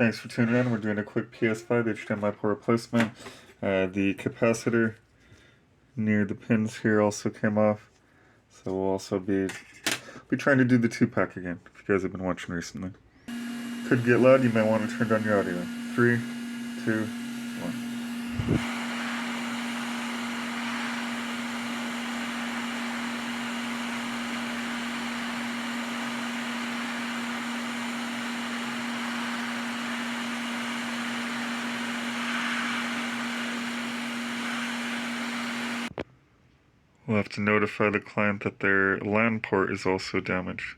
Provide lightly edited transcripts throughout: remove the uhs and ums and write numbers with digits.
Thanks for tuning in. We're doing a quick PS5 HDMI Port Replacement. The capacitor near the pins here also came off. So we'll also be trying to do the 2-pack again, if you guys have been watching recently. Could get loud, you might want to turn down your audio. 3, 2, 1. We'll have to notify the client that their LAN port is also damaged.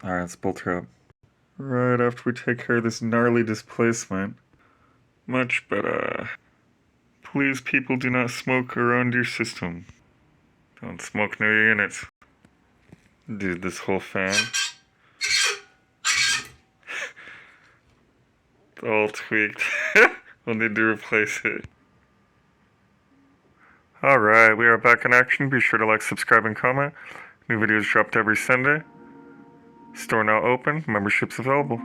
Alright, let's bolt her up. Right after we take care of this gnarly displacement. Much better. Please, people, do not smoke around your system. Don't smoke near your units. Dude, this whole fan. It's all tweaked. We'll need to replace it. Alright, we are back in action. Be sure to like, subscribe, and comment. New videos dropped every Sunday. Store now open. Memberships available.